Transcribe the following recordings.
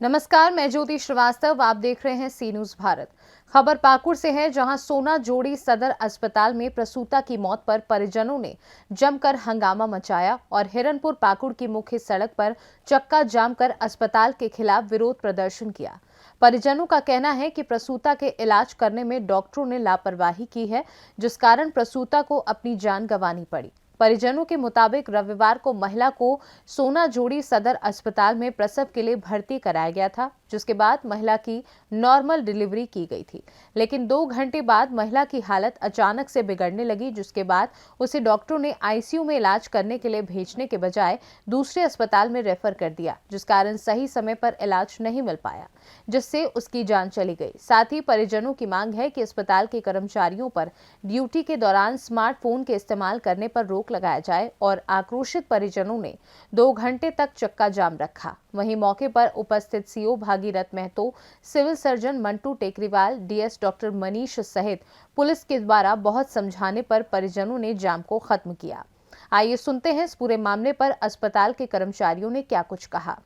नमस्कार, मैं ज्योति श्रीवास्तव। आप देख रहे हैं सी न्यूज भारत। खबर पाकुड़ से है, जहां सोना जोड़ी सदर अस्पताल में प्रसूता की मौत पर परिजनों ने जमकर हंगामा मचाया और हिरनपुर पाकुड़ की मुख्य सड़क पर चक्का जाम कर अस्पताल के खिलाफ विरोध प्रदर्शन किया। परिजनों का कहना है कि प्रसूता के इलाज करने में डॉक्टरों ने लापरवाही की है, जिस कारण प्रसूता को अपनी जान गंवानी पड़ी। परिजनों के मुताबिक रविवार को महिला को सोना जोड़ी सदर अस्पताल में प्रसव के लिए भर्ती कराया गया था, जिसके बाद महिला की नॉर्मल डिलीवरी की गई थी। लेकिन 2 घंटे बाद महिला की हालत अचानक से बिगड़ने लगी, जिसके बाद उसे डॉक्टरों ने आईसीयू में इलाज करने के लिए भेजने के बजाय दूसरे अस्पताल में रेफर कर दिया, जिस कारण सही समय पर इलाज नहीं मिल पाया, जिससे उसकी जान चली गई। साथ ही परिजनों की मांग है कि अस्पताल के कर्मचारियों पर ड्यूटी के दौरान स्मार्टफोन के इस्तेमाल करने पर रोक लगाया जाए और आक्रोशित परिजनों ने 2 घंटे तक चक्का जाम रखा। वहीं मौके पर उपस्थित CO Bhagirath Mahto, civil surgeon Mantu Tekriwal, DS doctor Manish सहित पुलिस के द्वारा बहुत समझाने पर परिजनों ने जाम को खत्म किया। आइए सुनते हैं इस पूरे मामले पर अस्पताल के कर्मचारियों ने क्या कुछ कहा।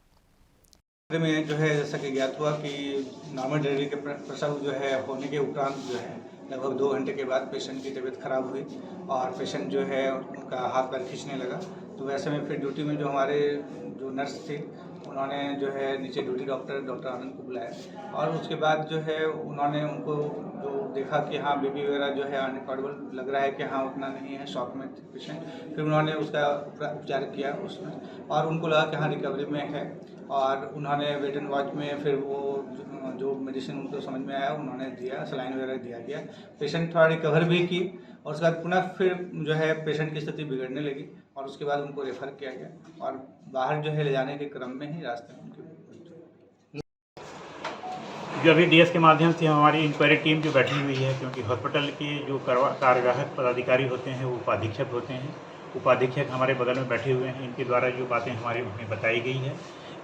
में जो है जैसा कि ज्ञात हुआ कि नॉर्मल डिलीवरी के प्रसव जो है होने के उपरांत जो है लगभग 2 घंटे के बाद पेशेंट की तबीयत खराब हुई और पेशेंट जो है उनका हाथ पैर खींचने लगा। तो वैसे में फिर ड्यूटी में जो हमारे जो नर्स थी उन्होंने जो है नीचे ड्यूटी डॉक्टर आनंद को बुलाया और उसके बाद जो है उन्होंने उनको जो देखा कि हाँ बेबी वगैरह जो है अनरिकॉर्डेबल लग रहा है कि हाँ उतना नहीं है, शॉक में पेशेंट। फिर उन्होंने उसका उपचार किया उसमें और उनको लगा कि हाँ रिकवरी में है और उन्होंने वेट एंड वॉच में फिर वो जो मेडिसिन उनको समझ में आया उन्होंने दिया, सलाइन वगैरह दिया गया। पेशेंट थोड़ा रिकवर भी की और उसके बाद पुनः फिर जो है पेशेंट की स्थिति बिगड़ने लगी और उसके बाद उनको रेफर किया गया और बाहर जो है ले जाने के क्रम में ही रास्ते में उनकी जो अभी डीएस के माध्यम से हमारी इंक्वायरी टीम जो बैठी हुई है, क्योंकि हॉस्पिटल के जो कार्यवाहक पदाधिकारी होते हैं वो उपाधीक्षक होते हैं। उपाधीक्षक हमारे बगल में बैठे हुए हैं, इनके द्वारा जो बातें हमारी उन्हें बताई गई है।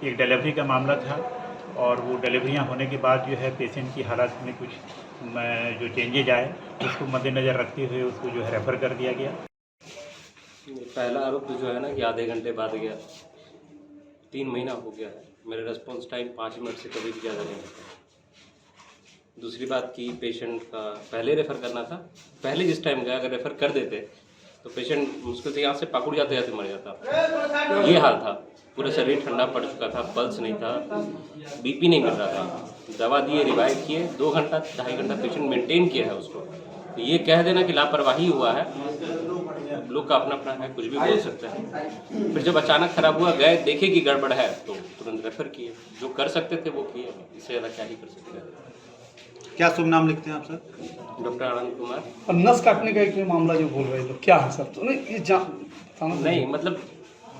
एक डिलीवरी का मामला था और वो डिलीवरियां होने के बाद जो है पेशेंट की हालत में कुछ जो चेंजेज आए उसको मद्देनज़र रखते हुए उसको जो है रेफ़र कर दिया गया। पहला आरोप जो है ना कि आधे घंटे बाद गया, 3 महीना हो गया है। मेरा रिस्पॉन्स टाइम 5 मिनट से कभी ज़्यादा नहीं होता। दूसरी बात कि पेशेंट का पहले रेफ़र करना था, पहले जिस टाइम गया अगर रेफ़र कर देते तो पेशेंट मुश्किल से यहाँ से पाकुड़ जाते जाते मर जाता। ये हाल था, पूरा शरीर ठंडा पड़ चुका था, पल्स नहीं था, बीपी नहीं मिल रहा था। दवा दिए, रिवाइव किए, 2 घंटा 2.5 घंटा पेशेंट मेंटेन किया है उसको। तो ये कह देना कि लापरवाही हुआ है, लोग का अपना अपना है, कुछ भी बोल सकते हैं। फिर जब अचानक खराब हुआ, गए देखे कि गड़बड़ है तो तुरंत रेफर किए। जो कर सकते थे वो किए, इससे ज़्यादा क्या ही कर सकते हैं। क्या शुभ नाम लिखते हैं आप सर? डॉक्टर आनंद कुमार। और नस काटने का एक मामला जो बोल रहे थे, क्या है सर? तो नहीं ये नहीं, मतलब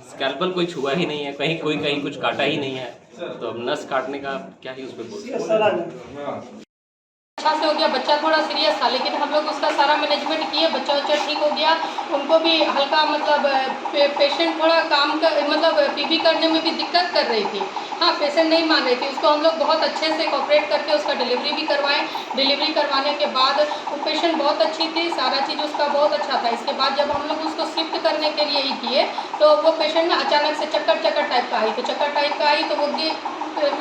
स्कैल्पल कोई छुआ ही नहीं है, कहीं कोई कहीं कुछ काटा ही नहीं है, तो अब नस काटने का क्या ही उस पर बोल सकते। अच्छा से हो गया, बच्चा थोड़ा सीरियस था लेकिन हम लोग उसका सारा मैनेजमेंट किए, बच्चा ठीक हो गया। उनको भी हल्का मतलब पेशेंट थोड़ा काम कर मतलब पीपी करने में भी दिक्कत कर रही थी। हाँ, पेशेंट नहीं मान रही थी, उसको हम लोग बहुत अच्छे से कोऑपरेट करके उसका डिलीवरी भी करवाएं। डिलीवरी करवाने के बाद वो पेशेंट बहुत अच्छी थी, सारा चीज़ उसका बहुत अच्छा था। इसके बाद जब हम लोग उसको शिफ्ट करने के लिए ही किए तो वो पेशेंट ना अचानक से चक्कर टाइप का आई, तो चक्कर टाइप का आई तो वो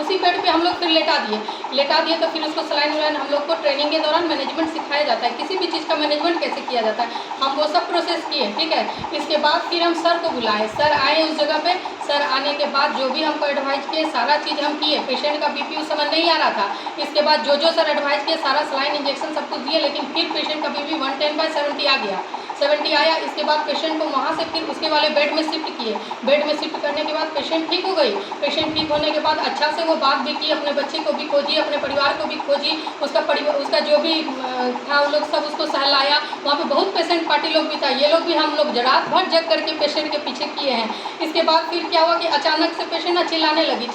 उसी बेड पे हम लोग फिर लेटा दिए तो फिर उसको सलाइन वलाइन हम लोग को ट्रेनिंग के दौरान मैनेजमेंट सिखाया जाता है, किसी भी चीज़ का मैनेजमेंट कैसे किया जाता है, हम वो सब प्रोसेस किए। ठीक है, इसके बाद फिर हम सर को बुलाए, सर आए उस जगह पे। सर आने के बाद जो भी हमको एडवाइस किए सारा चीज़ हम किए। पेशेंट का बीपी उस समय नहीं आ रहा था। इसके बाद जो सर एडवाइस किए सारा सलाइन इंजेक्शन सब कुछ दिए, लेकिन फिर पेशेंट का बीपी 110/70 आ गया, 70 आया। इसके बाद पेशेंट को वहाँ से फिर उसके वाले बेड में शिफ्ट किए। बेड में शिफ्ट करने के बाद पेशेंट ठीक हो गई। पेशेंट ठीक होने के बाद अच्छा से वो बात भी की, अपने बच्चे को भी खोजी, अपने परिवार को भी खोजी, उसका जो भी था वो लोग सब उसको सहलाया। वहाँ पे बहुत पेशेंट पार्टी लोग भी था, ये लोग भी हम लोग रात भर जग करके पेशेंट के पीछे किए हैं। इसके बाद फिर क्या हुआ कि अचानक से पेशेंट ना चिल्लाने लगी।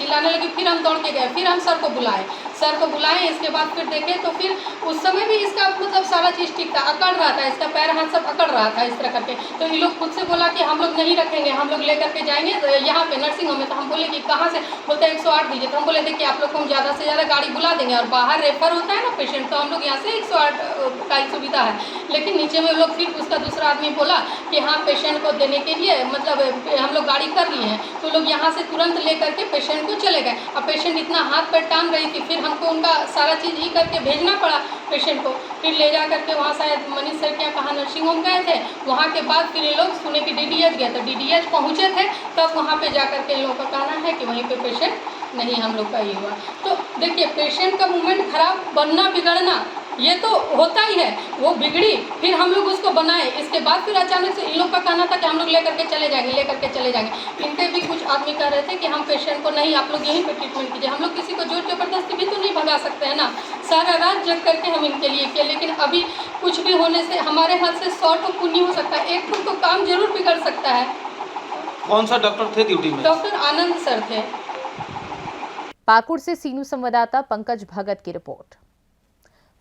फिर हम दौड़ के गए, फिर हम सर को बुलाए। इसके बाद फिर देखे तो फिर उस समय भी इसका मतलब सारा चीज़ ठीक था, अकड़ रहा था, इसका पैर हाथ सब अकड़ रहा था इस तरह करके। तो ये लोग खुद से बोला कि हम लोग नहीं रखेंगे, हम लोग लेकर के जाएंगे यहाँ पे नर्सिंग होम में। तो हम बोले कि कहाँ से, बोलते हैं 108 दीजिए। तो हम बोले देखिए आप लोग को हम ज़्यादा से ज़्यादा गाड़ी बुला देंगे, और बाहर रेफर होता है ना पेशेंट, तो हम लोग यहाँ से 108 का ही सुविधा है। लेकिन नीचे में लोग फिर उसका दूसरा आदमी बोला कि हाँ पेशेंट को देने के लिए मतलब हम लोग गाड़ी कर लिए हैं। तो लोग यहाँ से तुरंत ले करके पेशेंट को चले गए। अब पेशेंट इतना हाथ पैर टांग रही थी, फिर हमको उनका सारा चीज़ ही करके भेजना पड़ा पेशेंट को। फिर ले जा करके वहाँ शायद मनीष सर क्या कहा नर्सिंग होम गए थे। वहाँ के बाद फिर ये लोग सुने कि DDH गए, तो DDH पहुँचे थे, तब वहाँ पे जा करके इन लोगों का कहना है कि वहीं पे पेशेंट नहीं हम लोग का ये हुआ। तो देखिए पेशेंट का मूवमेंट खराब, बनना बिगड़ना ये तो होता ही है। वो बिगड़ी, फिर हम लोग उसको बनाए, इसके बाद फिर अचानक से इन लोग का कहना था कि हम लोग लेकर के चले जाएंगे। इनके भी कुछ आदमी कह रहे थे कि हम पेशेंट को नहीं, आप लोग यहीं पे ट्रीटमेंट कीजिए। हम लोग किसी को जोर जबरदस्ती भी तो नहीं भगा सकते हैं ना। सारा रात जग करके हम इनके लिए किए, लेकिन अभी कुछ भी होने से हमारे हाथ से 100 तो पुण्य हो सकता है, एक तो काम जरूर बिगड़ सकता है। कौन सा डॉक्टर थे ड्यूटी में? डॉक्टर आनंद सर थे। पाकुड़ से सीनू संवाददाता पंकज भगत की रिपोर्ट।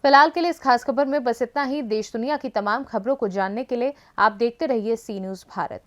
फिलहाल के लिए इस खास खबर में बस इतना ही। देश दुनिया की तमाम खबरों को जानने के लिए आप देखते रहिए सी न्यूज़ भारत।